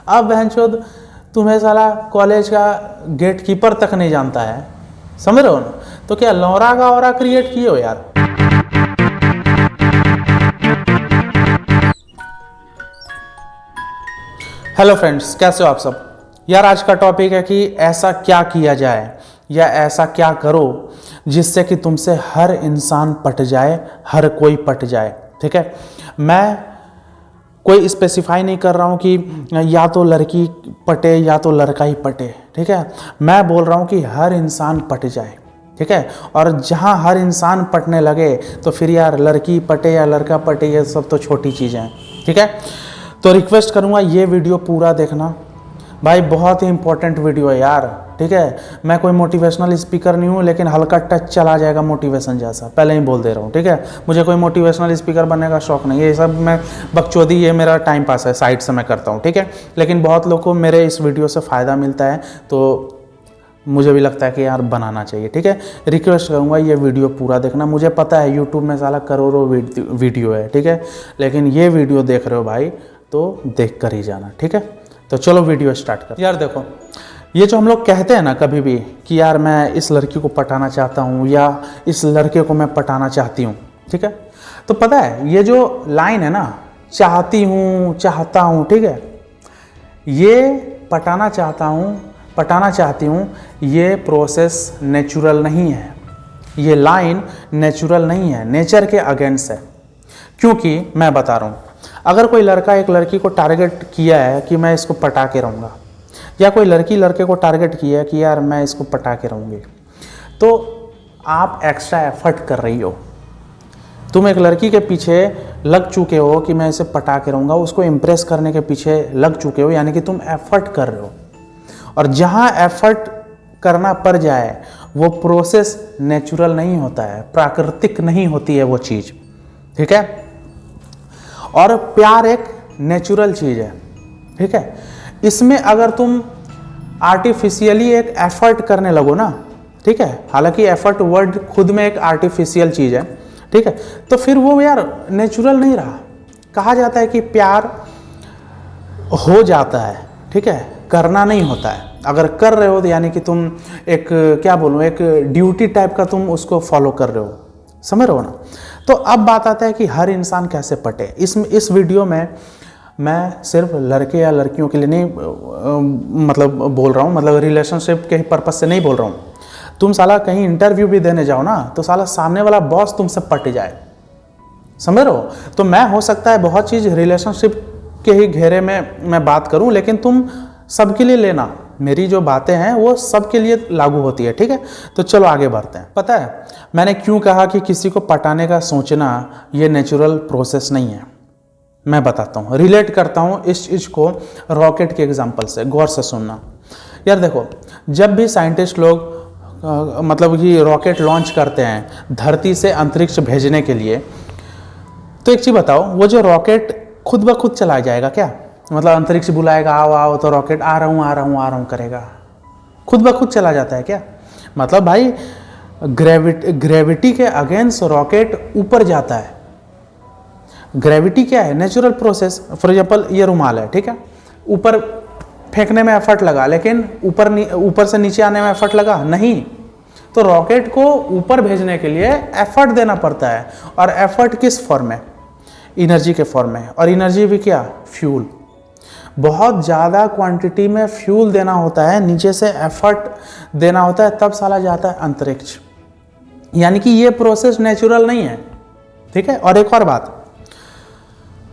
अब बहनचोद तुम्हें साला कॉलेज का गेट कीपर तक नहीं जानता है, समझ रहे हो ना? तो क्या लौरा का औरा क्रिएट किए हो यार। हेलो फ्रेंड्स, कैसे हो आप सब यार। आज का टॉपिक है कि ऐसा क्या किया जाए या ऐसा क्या करो जिससे कि तुमसे हर इंसान पट जाए, हर कोई पट जाए। ठीक है, मैं कोई स्पेसिफाई नहीं कर रहा हूँ कि या तो लड़की पटे या तो लड़का ही पटे। ठीक है, मैं बोल रहा हूँ कि हर इंसान पट जाए। ठीक है, और जहाँ हर इंसान पटने लगे तो फिर यार लड़की पटे या लड़का पटे ये सब तो छोटी चीज़ें हैं। ठीक है, तो रिक्वेस्ट करूँगा ये वीडियो पूरा देखना भाई, बहुत ही इंपॉर्टेंट वीडियो है यार। ठीक है, मैं कोई मोटिवेशनल स्पीकर नहीं हूँ, लेकिन हल्का टच चला जाएगा मोटिवेशन जैसा, पहले ही बोल दे रहा हूँ। ठीक है, मुझे कोई मोटिवेशनल स्पीकर बनने का शौक नहीं है, ये सब मैं बकचोदी, ये मेरा टाइम पास है, साइड से मैं करता हूँ। ठीक है, लेकिन बहुत लोगों को मेरे इस वीडियो से फ़ायदा मिलता है, तो मुझे भी लगता है कि यार बनाना चाहिए। ठीक है, रिक्वेस्ट करूँगा ये वीडियो पूरा देखना। मुझे पता है यूट्यूब में साला करोड़ों वीडियो है, ठीक है, लेकिन ये वीडियो देख रहे हो भाई तो देख कर ही जाना। ठीक है, तो चलो वीडियो स्टार्ट कर। यार देखो, ये जो हम लोग कहते हैं ना कभी भी कि यार मैं इस लड़की को पटाना चाहता हूँ या इस लड़के को मैं पटाना चाहती हूँ, ठीक है, तो पता है ये जो लाइन है ना, चाहती हूँ, चाहता हूँ, ठीक है, ये पटाना चाहता हूँ, पटाना चाहती हूँ, ये प्रोसेस नेचुरल नहीं है। ये लाइन नेचुरल नहीं है, नेचर के अगेंस्ट है। क्योंकि मैं बता रहा हूँ, अगर कोई लड़का एक लड़की को टारगेट किया है कि मैं इसको पटा के रहूँगा, या कोई लड़की लड़के को टारगेट किया है कि यार मैं इसको पटा के रहूँगी, तो आप एक्स्ट्रा एफर्ट कर रही हो। तुम एक लड़की के पीछे लग चुके हो कि मैं इसे पटा के रहूँगा, उसको इम्प्रेस करने के पीछे लग चुके हो, यानी कि तुम एफर्ट कर रहे हो। और जहाँ एफर्ट करना पड़ जाए वो प्रोसेस नेचुरल नहीं होता है, प्राकृतिक नहीं होती है वो चीज़। ठीक है, और प्यार एक नेचुरल चीज़ है। ठीक है, इसमें अगर तुम आर्टिफिशियली एक एफर्ट करने लगो ना, ठीक है, हालांकि एफर्ट वर्ड खुद में एक आर्टिफिशियल चीज़ है, ठीक है, तो फिर वो यार नेचुरल नहीं रहा। कहा जाता है कि प्यार हो जाता है, ठीक है, करना नहीं होता है। अगर कर रहे हो तो यानी कि तुम एक क्या बोलूँ, एक ड्यूटी टाइप का तुम उसको फॉलो कर रहे हो, समझ रहे हो ना। तो अब बात आता है कि हर इंसान कैसे पटे। इस वीडियो में मैं सिर्फ लड़के या लड़कियों के लिए नहीं मतलब बोल रहा हूँ, मतलब रिलेशनशिप के पर्पज से नहीं बोल रहा हूँ। तुम साला कहीं इंटरव्यू भी देने जाओ ना, तो साला सामने वाला बॉस तुमसे पट जाए, समझ रहे हो। तो मैं हो सकता है बहुत चीज़ रिलेशनशिप के ही घेरे में मैं बात करूँ, लेकिन तुम सबके लिए लेना, मेरी जो बातें हैं वो सबके लिए लागू होती है। ठीक है, तो चलो आगे बढ़ते हैं। पता है मैंने क्यों कहा कि किसी को पटाने का सोचना ये नेचुरल प्रोसेस नहीं है? मैं बताता हूँ, रिलेट करता हूँ इस चीज़ को रॉकेट के एग्जांपल से, गौर से सुनना। यार देखो, जब भी साइंटिस्ट लोग मतलब कि रॉकेट लॉन्च करते हैं धरती से अंतरिक्ष भेजने के लिए, तो एक चीज़ बताओ, वो जो रॉकेट खुद ब खुद चला जाएगा क्या? मतलब अंतरिक्ष बुलाएगा आओ आओ तो रॉकेट आ रहा हूँ आ रहा हूँ आ रहा हूँ करेगा, खुद ब खुद चला जाता है क्या? मतलब भाई ग्रेविटी के अगेंस्ट रॉकेट ऊपर जाता है। ग्रेविटी क्या है? Natural process. फॉर एग्जांपल ये रुमाल है, ठीक है, ऊपर फेंकने में एफर्ट लगा, लेकिन ऊपर से नीचे आने में एफर्ट लगा नहीं। तो रॉकेट को ऊपर भेजने के लिए एफर्ट देना पड़ता है, और एफर्ट किस फॉर्म में? एनर्जी के फॉर्म में। और एनर्जी भी क्या? फ्यूल। बहुत ज़्यादा क्वांटिटी में फ्यूल देना होता है, नीचे से एफर्ट देना होता है, तब साला जाता है अंतरिक्ष। यानी कि ये प्रोसेस नेचुरल नहीं है। ठीक है, और एक और बात,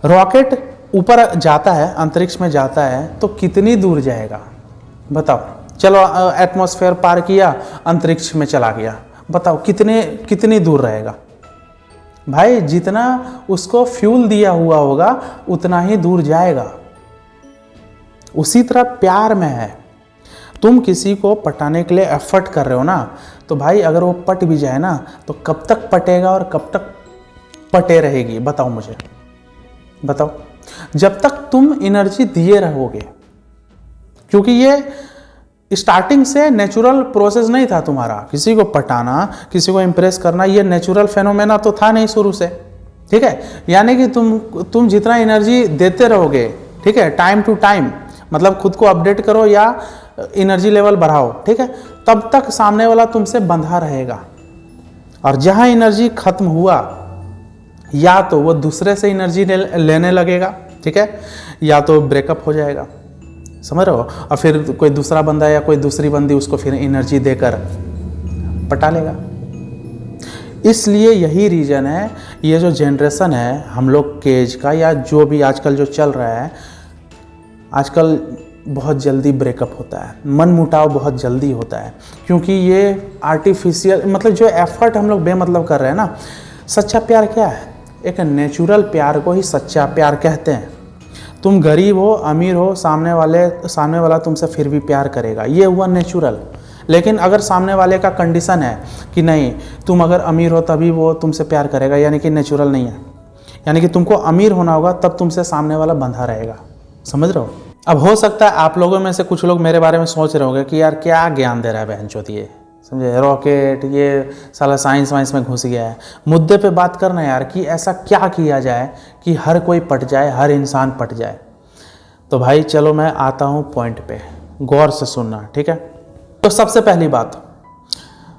रॉकेट ऊपर जाता है, अंतरिक्ष में जाता है, तो कितनी दूर जाएगा बताओ? चलो एटमॉस्फेयर पार किया, अंतरिक्ष में चला गया, बताओ कितनी दूर रहेगा? भाई जितना उसको फ्यूल दिया हुआ होगा उतना ही दूर जाएगा। उसी तरह प्यार में है, तुम किसी को पटाने के लिए एफर्ट कर रहे हो ना, तो भाई अगर वो पट भी जाए ना, तो कब तक पटेगा और कब तक पटे रहेगी? बताओ मुझे, बताओ। जब तक तुम एनर्जी दिए रहोगे, क्योंकि ये स्टार्टिंग से नेचुरल प्रोसेस नहीं था तुम्हारा। किसी को पटाना, किसी को इम्प्रेस करना, ये नेचुरल फेनोमेना तो था नहीं शुरू से। ठीक है, यानी कि तुम जितना एनर्जी देते रहोगे, ठीक है, टाइम टू टाइम, मतलब खुद को अपडेट करो या एनर्जी लेवल बढ़ाओ, ठीक है, तब तक सामने वाला तुमसे बंधा रहेगा। और जहां एनर्जी खत्म हुआ, या तो वो दूसरे से एनर्जी लेने लगेगा, ठीक है, या तो ब्रेकअप हो जाएगा, समझ रहे हो, और फिर कोई दूसरा बंदा या कोई दूसरी बंदी उसको फिर एनर्जी देकर पटा लेगा। इसलिए यही रीज़न है, ये जो जनरेशन है हम लोग के एज का या जो भी आजकल जो चल रहा है, आजकल बहुत जल्दी ब्रेकअप होता है, मन मुटाव बहुत जल्दी होता है, क्योंकि ये आर्टिफिशियल, मतलब जो एफर्ट हम लोग बेमतलब कर रहे हैं ना। सच्चा प्यार क्या है? एक नेचुरल प्यार को ही सच्चा प्यार कहते हैं। तुम गरीब हो अमीर हो, सामने वाला तुमसे फिर भी प्यार करेगा, ये हुआ नेचुरल। लेकिन अगर सामने वाले का कंडीशन है कि नहीं तुम अगर अमीर हो तभी वो तुमसे प्यार करेगा, यानी कि नेचुरल नहीं है, यानी कि तुमको अमीर होना होगा तब तुमसे सामने वाला बंधा रहेगा, समझ रहे हो। अब हो सकता है आप लोगों में से कुछ लोग मेरे बारे में सोच रहे होंगे कि यार क्या ज्ञान दे रहा है बहनचोद ये, समझे, रॉकेट, ये साला साइंस वाइंस में घुस गया है। मुद्दे पे बात करना यार कि ऐसा क्या किया जाए कि हर कोई पट जाए, हर इंसान पट जाए। तो भाई चलो मैं आता हूँ पॉइंट पे, गौर से सुनना, ठीक है। तो सबसे पहली बात,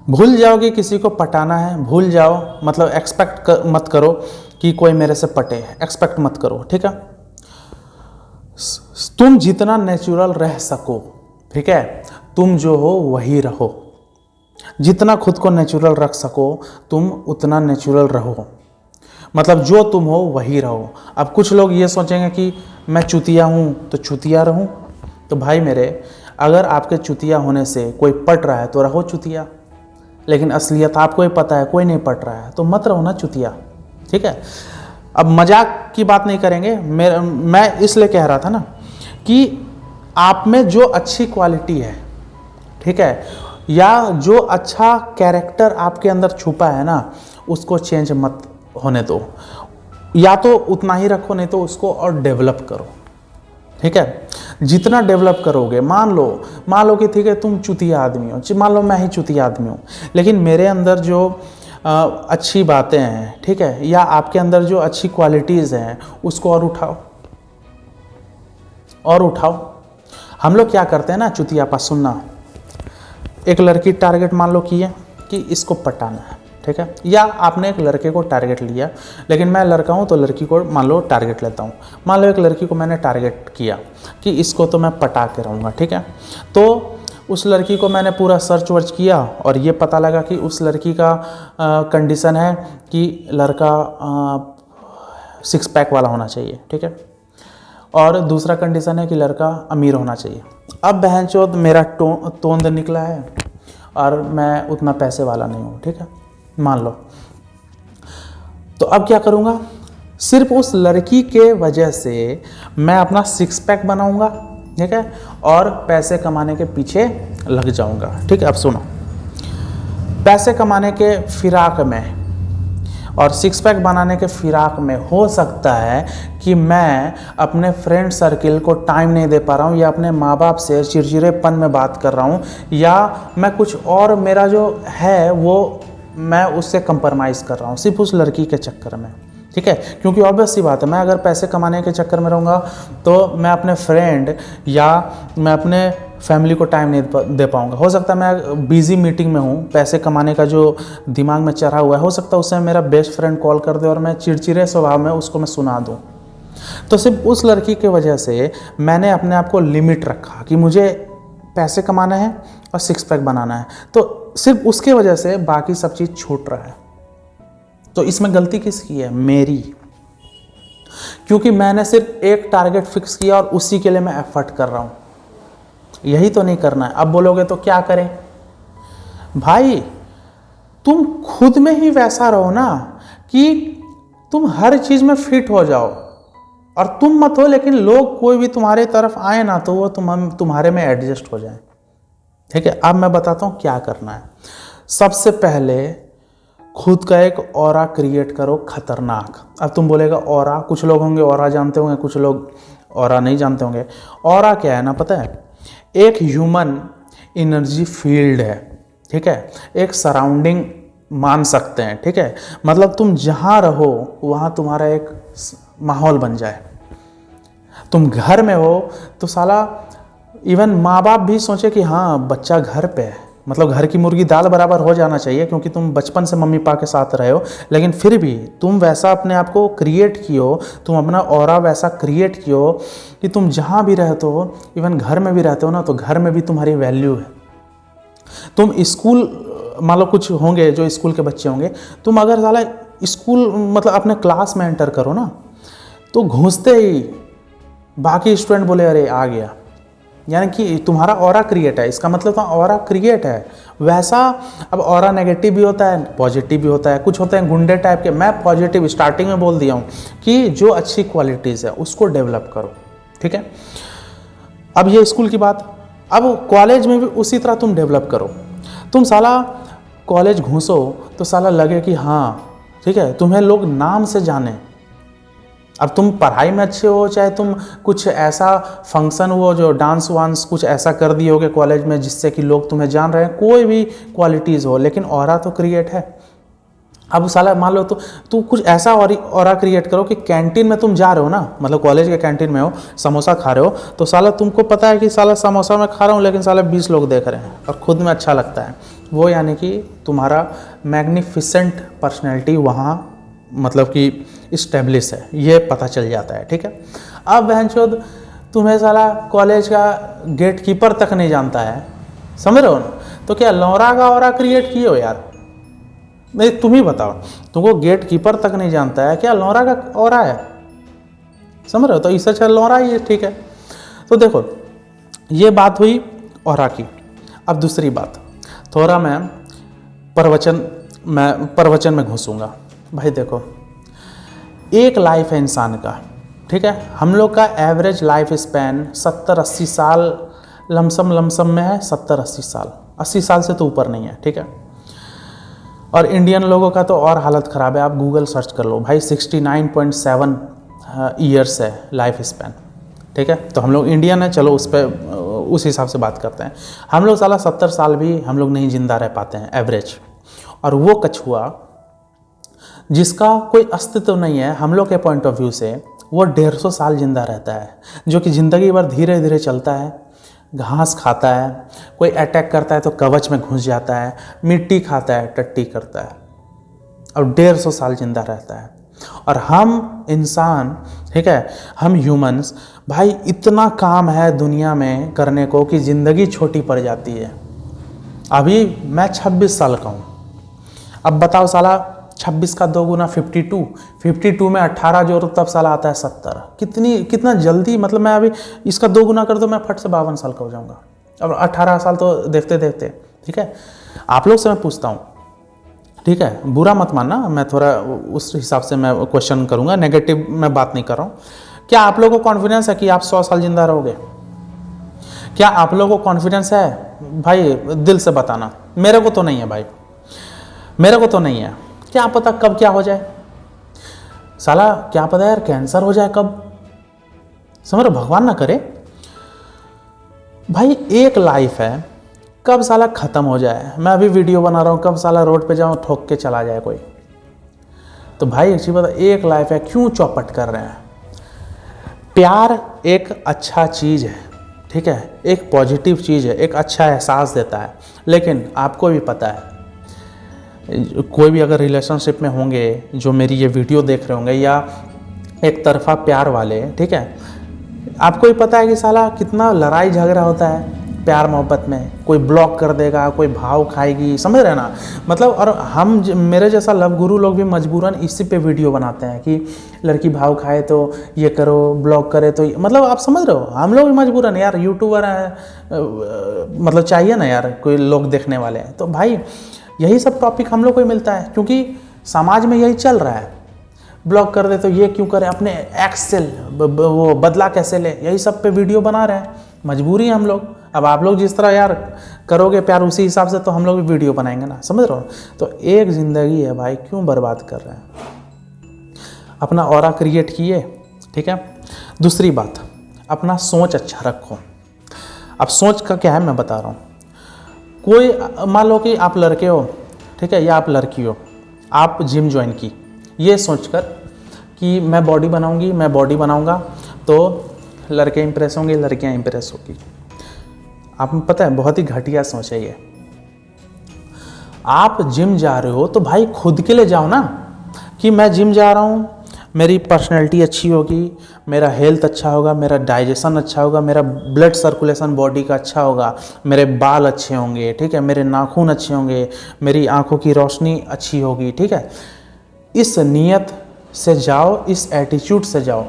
भूल जाओ कि किसी को पटाना है, भूल जाओ, मतलब एक्सपेक्ट मत करो कि कोई मेरे से पटे, एक्सपेक्ट मत करो, ठीक है। तुम जितना नेचुरल रह सको, ठीक है, तुम जो हो वही रहो। जितना खुद को नेचुरल रख सको तुम उतना नेचुरल रहो, मतलब जो तुम हो वही रहो। अब कुछ लोग ये सोचेंगे कि मैं चुतिया हूँ तो चुतिया रहूँ। तो भाई मेरे, अगर आपके चुतिया होने से कोई पट रहा है तो रहो चुतिया, लेकिन असलियत आपको ही पता है कोई नहीं पट रहा है तो मत रहो ना चुतिया, ठीक है। अब मजाक की बात नहीं करेंगे, मैं इसलिए कह रहा था ना कि आप में जो अच्छी क्वालिटी है, ठीक है, या जो अच्छा कैरेक्टर आपके अंदर छुपा है ना, उसको चेंज मत होने दो, या तो उतना ही रखो, नहीं तो उसको और डेवलप करो, ठीक है। जितना डेवलप करोगे, मान लो कि ठीक है तुम चुतिया आदमी हो, मान लो मैं ही चुतिया आदमी हूँ, लेकिन मेरे अंदर जो अच्छी बातें हैं, ठीक है, या आपके अंदर जो अच्छी क्वालिटीज़ हैं उसको और उठाओ। हम लोग क्या करते हैं ना चुतिया पास, सुनना, एक लड़की टारगेट मान लो की है कि इसको पटाना है, ठीक है, या आपने एक लड़के को टारगेट लिया, लेकिन मैं लड़का हूँ तो लड़की को मान लो टारगेट लेता हूँ। मान लो एक लड़की को मैंने टारगेट किया कि इसको तो मैं पटा के रहूँगा, ठीक है। तो उस लड़की को मैंने पूरा सर्च वर्च किया और ये पता लगा कि उस लड़की का कंडीशन है कि लड़का 6 पैक वाला होना चाहिए, ठीक है, और दूसरा कंडीशन है कि लड़का अमीर होना चाहिए। अब बहनचोद मेरा तोंद निकला है और मैं उतना पैसे वाला नहीं हूँ, ठीक है, मान लो। तो अब क्या करूँगा, सिर्फ उस लड़की के वजह से मैं अपना 6 पैक बनाऊँगा, ठीक है, और पैसे कमाने के पीछे लग जाऊँगा, ठीक है। अब सुनो, पैसे कमाने के फिराक में और 6 पैक बनाने के फिराक में हो सकता है कि मैं अपने फ्रेंड सर्किल को टाइम नहीं दे पा रहा हूँ, या अपने माँ बाप से चिड़चिड़ेपन में बात कर रहा हूँ, या मैं कुछ और, मेरा जो है वो मैं उससे कंप्रोमाइज़ कर रहा हूँ सिर्फ उस लड़की के चक्कर में, ठीक है। क्योंकि ऑब्वियस सी बात है, मैं अगर पैसे कमाने के चक्कर में रहूँगा तो मैं अपने फ्रेंड या मैं अपने फैमिली को टाइम नहीं दे पाऊँगा। हो सकता है मैं बिज़ी मीटिंग में हूँ, पैसे कमाने का जो दिमाग में चढ़ा हुआ है, हो सकता है उससे मेरा बेस्ट फ्रेंड कॉल कर दे और मैं चिड़चिड़े स्वभाव में उसको मैं सुना दूँ। तो सिर्फ उस लड़की की वजह से मैंने अपने आप को लिमिट रखा कि मुझे पैसे कमाना है और 6 पैक बनाना है, तो सिर्फ उसके वजह से बाकी सब चीज़ छूट रहा है। तो इसमें गलती किसकी है? मेरी, क्योंकि मैंने सिर्फ एक टारगेट फिक्स किया और उसी के लिए मैं एफर्ट कर रहा हूँ। यही तो नहीं करना है। अब बोलोगे तो क्या करें? भाई तुम खुद में ही वैसा रहो ना कि तुम हर चीज़ में फिट हो जाओ, और तुम मत हो लेकिन लोग कोई भी तुम्हारे तरफ आए ना तो वो तुम्हारे में एडजस्ट हो जाए, ठीक है। अब मैं बताता हूँ क्या करना है। सबसे पहले खुद का एक ऑरा क्रिएट करो, खतरनाक। अब तुम बोलेगा ऑरा, कुछ लोग होंगे ऑरा जानते होंगे, कुछ लोग ऑरा नहीं जानते होंगे। ऑरा क्या है ना पता है? एक ह्यूमन एनर्जी फील्ड है, ठीक है, एक सराउंडिंग मान सकते हैं, ठीक है। मतलब तुम जहाँ रहो वहाँ तुम्हारा एक माहौल बन जाए। तुम घर में हो तो साला इवन माँ बाप भी सोचे कि हाँ बच्चा घर पे है, मतलब घर की मुर्गी दाल बराबर हो जाना चाहिए, क्योंकि तुम बचपन से मम्मी पापा के साथ रहे हो। लेकिन फिर भी तुम वैसा अपने आप को क्रिएट किए हो, तुम अपना ऑरा वैसा क्रिएट किए हो कि तुम जहाँ भी रहते हो, इवन घर में भी रहते हो ना, तो घर में भी तुम्हारी वैल्यू है। तुम स्कूल, मान लो कुछ होंगे जो स्कूल के बच्चे होंगे, तुम अगर साला स्कूल मतलब अपने क्लास में एंटर करो ना, तो घुसते ही बाकी स्टूडेंट बोले अरे आ गया, यानी कि तुम्हारा ऑरा क्रिएट है। इसका मतलब तो ऑरा क्रिएट है वैसा। अब ऑरा नेगेटिव भी होता है, पॉजिटिव भी होता है। कुछ होते हैं गुंडे टाइप के। मैं पॉजिटिव स्टार्टिंग में बोल दिया हूँ कि जो अच्छी क्वालिटीज़ है उसको डेवलप करो, ठीक है। अब ये स्कूल की बात, अब कॉलेज में भी उसी तरह तुम डेवलप करो। तुम साला कॉलेज घुसो तो साला लगे कि हाँ ठीक है, तुम्हें लोग नाम से जाने। अब तुम पढ़ाई में अच्छे हो, चाहे तुम कुछ ऐसा फंक्शन हो जो डांस वांस कुछ ऐसा कर दिए होगे कॉलेज में जिससे कि लोग तुम्हें जान रहे हैं, कोई भी क्वालिटीज़ हो, लेकिन ऑरा तो क्रिएट है। अब साला मान लो तो तू कुछ ऐसा ऑरा क्रिएट करो कि कैंटीन में तुम जा रहे हो ना, मतलब कॉलेज के कैंटीन में हो, समोसा खा रहे हो, तो साला तुमको पता है कि साला समोसा मैं खा रहा हूँ लेकिन साला 20 लोग देख रहे हैं और खुद में अच्छा लगता है वो, यानी कि तुम्हारा मैग्निफिसेंट पर्सनैलिटी वहाँ मतलब कि इस्टेब्लिश है, ये पता चल जाता है, ठीक है। अब बहनचोद तुम्हें साला कॉलेज का गेट कीपर तक नहीं जानता है, समझ रहे हो ना, तो क्या लौरा का ऑरा क्रिएट किए हो यार? नहीं तुम ही बताओ, तुमको गेट कीपर तक नहीं जानता है, क्या लौरा का ऑरा है? समझ रहे हो, तो इससे अच्छा लौरा ही है, ठीक है। तो देखो ये बात हुई ऑरा की। अब दूसरी बात, थोड़ा मैं प्रवचन में घुसूंगा। भाई देखो, एक लाइफ है इंसान का, ठीक है। हम लोग का एवरेज लाइफ स्पैन 70-80 साल लमसम में है, 70-80 साल, 80 साल से तो ऊपर नहीं है, ठीक है। और इंडियन लोगों का तो और हालत ख़राब है, आप गूगल सर्च कर लो भाई, 69.7 ईयर्स है लाइफ स्पैन, ठीक है। तो हम लोग इंडियन है, चलो उस पर उस हिसाब से बात करते हैं। हम लोग साला 70 साल भी हम लोग नहीं जिंदा रह पाते हैं एवरेज। और वो कछुआ जिसका कोई अस्तित्व नहीं है हम लोग के पॉइंट ऑफ व्यू से, वो 150 साल जिंदा रहता है, जो कि ज़िंदगी भर धीरे धीरे चलता है, घास खाता है, कोई अटैक करता है तो कवच में घुस जाता है, मिट्टी खाता है, टट्टी करता है, और 150 साल जिंदा रहता है। और हम इंसान, ठीक है, हम ह्यूमंस भाई, इतना काम है दुनिया में करने को कि ज़िंदगी छोटी पड़ जाती है। अभी मैं 26 साल का हूँ, अब बताओ साला 26 का 2 गुना 52 में 18 जोड़ो तब साला आता है 70। कितना जल्दी, मतलब मैं अभी इसका 2 गुना कर दो मैं फट से 52 साल का हो जाऊंगा। अब 18 साल तो देखते देखते, ठीक है। आप लोग से मैं पूछता हूँ, ठीक है, बुरा मत मानना, मैं थोड़ा उस हिसाब से मैं क्वेश्चन करूँगा, नेगेटिव मैं बात नहीं कर रहा हूँ। क्या आप लोगों को कॉन्फिडेंस है कि आप 100 साल जिंदा रहोगे? क्या आप लोगों को कॉन्फिडेंस है भाई? दिल से बताना। मेरे को तो नहीं है भाई, मेरे को तो नहीं है। क्या पता कब क्या हो जाए, साला क्या पता यार कैंसर हो जाए कब, समझ रहे, भगवान ना करे भाई। एक लाइफ है, कब साला खत्म हो जाए। मैं अभी वीडियो बना रहा हूँ, कब साला रोड पे जाऊँ ठोक के चला जाए कोई। तो भाई एक चीज बता, एक लाइफ है, क्यों चौपट कर रहे हैं? प्यार एक अच्छा चीज़ है, ठीक है, एक पॉजिटिव चीज़ है, एक अच्छा एहसास देता है। लेकिन आपको भी पता है, कोई भी अगर रिलेशनशिप में होंगे जो मेरी ये वीडियो देख रहे होंगे, या एक तरफा प्यार वाले, ठीक है, आपको भी पता है कि साला कितना लड़ाई झगड़ा होता है प्यार मोहब्बत में। कोई ब्लॉक कर देगा, कोई भाव खाएगी, समझ रहे ना, मतलब। और हम मेरे जैसा लव गुरु लोग भी मजबूरन इसी पे वीडियो बनाते हैं कि लड़की भाव खाए तो ये करो, ब्लॉक करे तो मतलब आप समझ रहे हो, हम लोग भी मजबूरन यार, यूट्यूबर है, मतलब चाहिए ना यार कोई लोग देखने वाले हैं। तो भाई यही सब टॉपिक हम लोग को ही मिलता है, क्योंकि समाज में यही चल रहा है। ब्लॉक कर दे तो ये क्यों करे, अपने एक्स से वो बदला कैसे ले, यही सब पे वीडियो बना रहे हैं, मजबूरी है हम लोग। अब आप लोग जिस तरह यार करोगे प्यार, उसी हिसाब से तो हम लोग भी वीडियो बनाएंगे ना, समझ रहे हो। तो एक ज़िंदगी है भाई, क्यों बर्बाद कर रहे हैं? अपना ऑरा क्रिएट किए, ठीक है। दूसरी बात, अपना सोच अच्छा रखो। अब सोच का क्या है मैं बता रहा हूँ। कोई मान लो कि आप लड़के हो, ठीक है, या आप लड़की हो, आप जिम ज्वाइन की ये सोचकर कि मैं बॉडी बनाऊंगी, मैं बॉडी बनाऊंगा तो लड़के इंप्रेस होंगे, लड़कियां इंप्रेस होगी। आपको पता है बहुत ही घटिया सोच है ये। आप जिम जा रहे हो तो भाई खुद के लिए जाओ ना, कि मैं जिम जा रहा हूँ, मेरी पर्सनैलिटी अच्छी होगी, मेरा हेल्थ अच्छा होगा, मेरा डाइजेशन अच्छा होगा, मेरा ब्लड सर्कुलेशन बॉडी का अच्छा होगा, मेरे बाल अच्छे होंगे, ठीक है, मेरे नाखून अच्छे होंगे, मेरी आंखों की रोशनी अच्छी होगी, ठीक है। इस नियत से जाओ, इस एटीट्यूड से जाओ।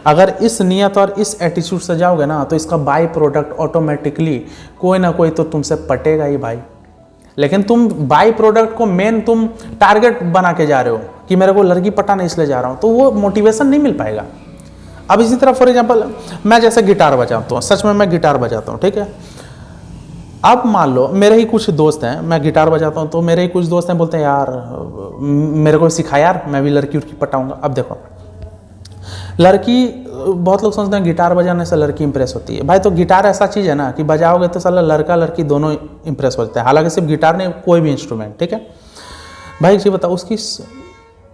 अगर इस नियत और इस एटीट्यूड से जाओगे ना तो इसका बाई प्रोडक्ट ऑटोमेटिकली कोई ना कोई तो तुमसे पटेगा ही भाई। लेकिन तुम बाई प्रोडक्ट को मेन तुम टारगेट बना के जा रहे हो कि मेरे को लड़की पटाने इसलिए जा रहा हूँ, तो वो मोटिवेशन नहीं मिल पाएगा। अब इसी तरह फॉर एग्जांपल मैं जैसे गिटार बजाता हूँ, सच में मैं गिटार बजाता हूँ, ठीक है। अब मान लो मेरे ही कुछ दोस्त हैं, मैं गिटार बजाता हूँ तो मेरे ही कुछ दोस्त हैं, बोलते हैं यार मेरे को सिखा यार, मैं भी लड़की उड़की पटाऊंगा। अब देखो लड़की, बहुत लोग सोचते हैं गिटार बजाने से लड़की इंप्रेस होती है। भाई तो गिटार ऐसा चीज़ है ना कि बजाओगे तो साला लड़का लड़की दोनों इंप्रेस होते हैं। हालांकि सिर्फ गिटार नहीं, कोई भी इंस्ट्रूमेंट, ठीक है। भाई जी बताओ,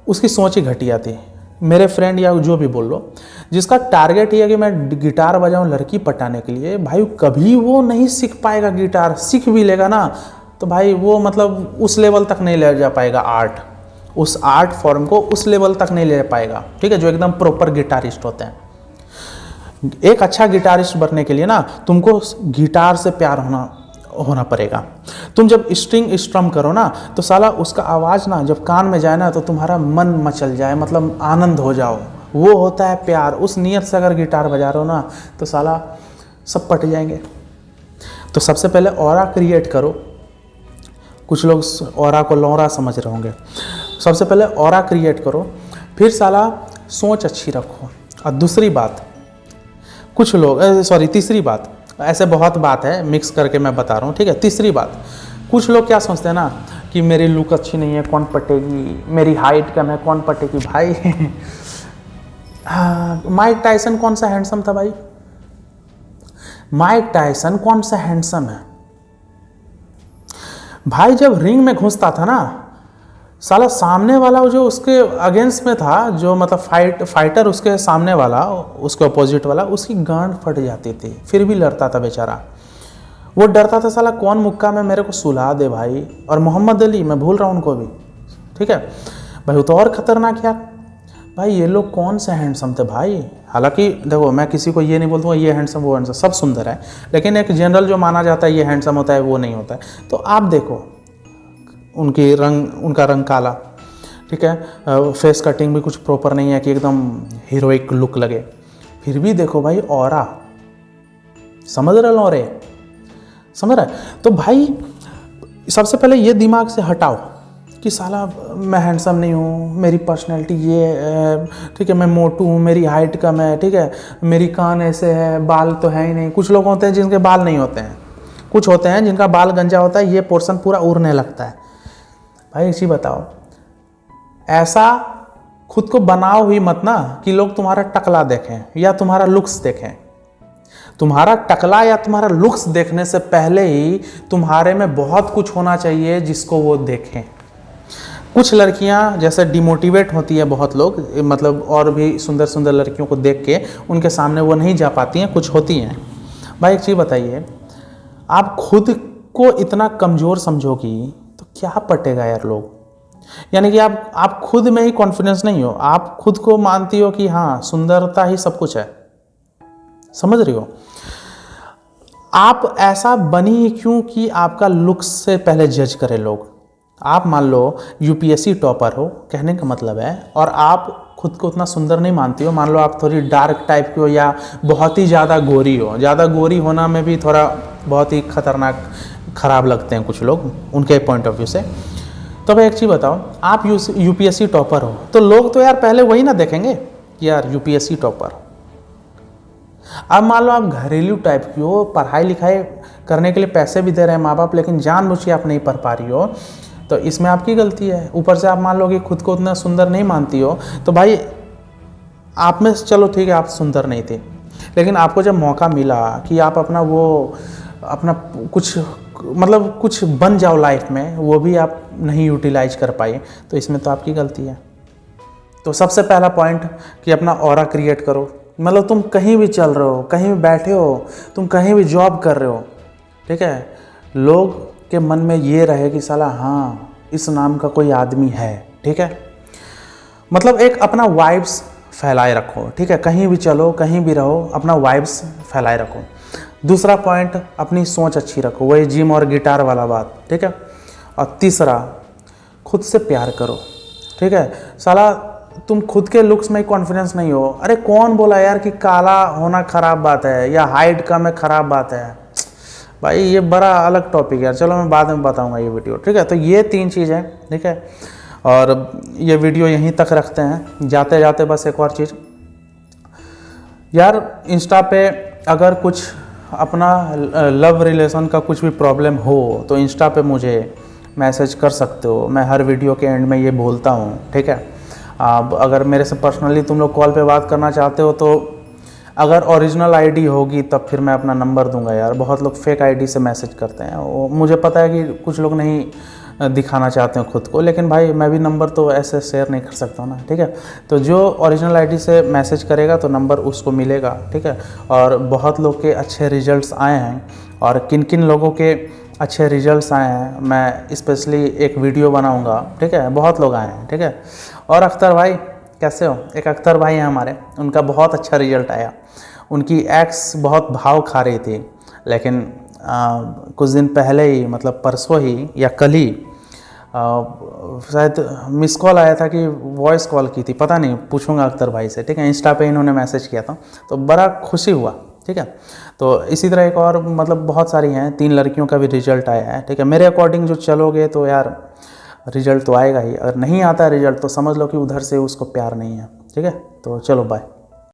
उसकी सोच ही घटिया थी। मेरे फ्रेंड या जो भी बोल लो, जिसका टारगेट ये है कि मैं गिटार बजाऊं लड़की पटाने के लिए, भाई कभी वो नहीं सीख पाएगा गिटार। सीख भी लेगा ना तो भाई वो मतलब उस लेवल तक नहीं ले जा पाएगा, उस आर्ट फॉर्म को उस लेवल तक नहीं ले पाएगा, ठीक है, जो एकदम प्रॉपर गिटारिस्ट होते हैं। एक अच्छा गिटारिस्ट बनने के लिए ना तुमको गिटार से प्यार होना पड़ेगा। तुम जब स्ट्रिंग स्ट्रम करो ना तो साला उसका आवाज़ ना जब कान में जाए ना तो तुम्हारा मन मचल जाए, मतलब आनंद हो जाओ, वो होता है प्यार। उस नियत से अगर गिटार बजा रहे हो ना तो साला सब पट जाएंगे। तो सबसे पहले ऑरा क्रिएट करो। कुछ लोग ऑरा को लौरा समझ रहे होंगे। सबसे पहले ऑरा क्रिएट करो, फिर साला सोच अच्छी रखो। और दूसरी बात, कुछ लोग तीसरी बात, ऐसे बहुत बात है मिक्स करके मैं बता रहा हूँ, ठीक है। तीसरी बात, कुछ लोग क्या सोचते हैं ना कि मेरी लुक अच्छी नहीं है कौन पटेगी, मेरी हाइट कम है कौन पटेगी। भाई माइक टायसन कौन सा हैंडसम था भाई? माइक टायसन कौन सा हैंडसम है भाई? जब रिंग में घुसता था ना साला, सामने वाला जो उसके अगेंस्ट में था, जो मतलब फाइटर उसके सामने वाला, उसके अपोजिट वाला, उसकी गांड फट जाती थी, फिर भी लड़ता था बेचारा। वो डरता था साला कौन मुक्का में मेरे को सुला दे भाई। और मोहम्मद अली, मैं भूल रहा हूँ उनको भी, ठीक है भाई, वो तो और खतरनाक यार। भाई ये लोग कौन से हैंडसम थे भाई? हालांकि देखो मैं किसी को ये नहीं बोलता ये हैंडसम वो हैंडसम, सब सुंदर है, लेकिन एक जनरल जो माना जाता है ये हैंडसम होता है वो नहीं होता है। तो आप देखो उनका रंग काला, ठीक है, फेस कटिंग भी कुछ प्रॉपर नहीं है कि एकदम हीरोइक लुक लगे, फिर भी देखो भाई ऑरा, समझ रहे हो रे, समझ रहे? तो भाई सबसे पहले ये दिमाग से हटाओ कि साला मैं हैंडसम नहीं हूँ, मेरी पर्सनैलिटी ये है, ठीक है, मैं मोटू हूँ, मेरी हाइट कम है, ठीक है, मेरी कान ऐसे है, बाल तो है ही नहीं। कुछ लोग होते हैं जिनके बाल नहीं होते हैं, कुछ होते हैं जिनका बाल गंजा होता है, ये पोर्शन पूरा उड़ने लगता है। भाई एक चीज़ बताओ, ऐसा खुद को बनाओ ही मत ना कि लोग तुम्हारा टकला देखें या तुम्हारा लुक्स देखें। तुम्हारा टकला या तुम्हारा लुक्स देखने से पहले ही तुम्हारे में बहुत कुछ होना चाहिए जिसको वो देखें। कुछ लड़कियां जैसे डिमोटिवेट होती है, बहुत लोग मतलब और भी सुंदर सुंदर लड़कियों को देख के उनके सामने वो नहीं जा पाती हैं, कुछ होती हैं। भाई एक चीज़ बताइए, आप खुद को इतना कमज़ोर समझोगी तो क्या पटेगा यार लोग? यानी कि आप खुद में ही कॉन्फिडेंस नहीं हो, आप खुद को मानती हो कि हाँ सुंदरता ही सब कुछ है, समझ रही हो? आप ऐसा बनी क्यों कि आपका लुक्स से पहले जज करें लोग। आप मान लो यूपीएससी टॉपर हो, कहने का मतलब है, और आप खुद को उतना सुंदर नहीं मानती हो। मान लो आप थोड़ी डार्क टाइप की हो या बहुत ही ज़्यादा गोरी हो। ज़्यादा गोरी होना में भी थोड़ा बहुत ही खतरनाक खराब लगते हैं कुछ लोग उनके पॉइंट ऑफ व्यू से। तो भाई एक चीज़ बताओ, आप यूपीएससी टॉपर हो तो लोग तो यार पहले वही ना देखेंगे कि यार यूपीएससी टॉपर। अब मान लो आप घरेलू टाइप की हो, पढ़ाई लिखाई करने के लिए पैसे भी दे रहे हैं माँ बाप, लेकिन जानबूझ के आप नहीं पढ़ पा रही हो, तो इसमें आपकी गलती है। ऊपर से आप मान लो कि खुद को उतना सुंदर नहीं मानती हो, तो भाई आप में चलो ठीक है आप सुंदर नहीं थे, लेकिन आपको जब मौका मिला कि आप अपना कुछ मतलब कुछ बन जाओ लाइफ में, वो भी आप नहीं यूटिलाइज कर पाए, तो इसमें तो आपकी गलती है। तो सबसे पहला पॉइंट कि अपना ऑरा क्रिएट करो, मतलब तुम कहीं भी चल रहे हो, कहीं भी बैठे हो, तुम कहीं भी जॉब कर रहे हो, ठीक है, लोग के मन में ये रहे कि साला हाँ इस नाम का कोई आदमी है, ठीक है। मतलब एक अपना वाइब्स फैलाए रखो, ठीक है, कहीं भी चलो, कहीं भी रहो, अपना वाइब्स फैलाए रखो। दूसरा पॉइंट, अपनी सोच अच्छी रखो, वही जिम और गिटार वाला बात, ठीक है। और तीसरा, खुद से प्यार करो, ठीक है। साला तुम खुद के लुक्स में कॉन्फिडेंस नहीं हो, अरे कौन बोला यार कि काला होना खराब बात है या हाइट कम है खराब बात है, भाई ये बड़ा अलग टॉपिक है यार, चलो मैं बाद में बताऊंगा ये वीडियो, ठीक है। तो ये 3 चीज़ें, ठीक है, और ये वीडियो यहीं तक रखते हैं। जाते जाते बस एक और चीज़ यार, इंस्टा पे अगर कुछ अपना लव रिलेशन का कुछ भी प्रॉब्लम हो तो इंस्टा पे मुझे मैसेज कर सकते हो, मैं हर वीडियो के एंड में ये बोलता हूँ, ठीक है। अब अगर मेरे से पर्सनली तुम लोग कॉल पे बात करना चाहते हो तो अगर ओरिजिनल आईडी होगी तब फिर मैं अपना नंबर दूंगा यार, बहुत लोग फेक आईडी से मैसेज करते हैं, वो मुझे पता है कि कुछ लोग नहीं दिखाना चाहते हैं खुद को, लेकिन भाई मैं भी नंबर तो ऐसे शेयर नहीं कर सकता ना, ठीक है। तो जो ओरिजिनल आईडी से मैसेज करेगा तो नंबर उसको मिलेगा, ठीक है। और बहुत लोग के अच्छे रिजल्ट्स आए हैं, और किन किन लोगों के अच्छे रिजल्ट्स आए हैं मैं स्पेशली एक वीडियो बनाऊंगा, ठीक है। बहुत लोग आए हैं, ठीक है। और अख्तर भाई कैसे हो? एक अख्तर भाई हैं हमारे, उनका बहुत अच्छा रिजल्ट आया। उनकी एक्स बहुत भाव खा रही थी, लेकिन कुछ दिन पहले ही, मतलब परसों ही या कल ही शायद मिस कॉल आया था कि वॉइस कॉल की थी, पता नहीं, पूछूंगा अख्तर भाई से, ठीक है। इंस्टा पे इन्होंने मैसेज किया था तो बड़ा खुशी हुआ, ठीक है। तो इसी तरह एक और, मतलब बहुत सारी हैं, 3 लड़कियों का भी रिजल्ट आया है, ठीक है। मेरे अकॉर्डिंग जो चलोगे तो यार रिजल्ट तो आएगा ही, अगर नहीं आता है रिजल्ट तो समझ लो कि उधर से उसको प्यार नहीं है, ठीक है। तो चलो बाय।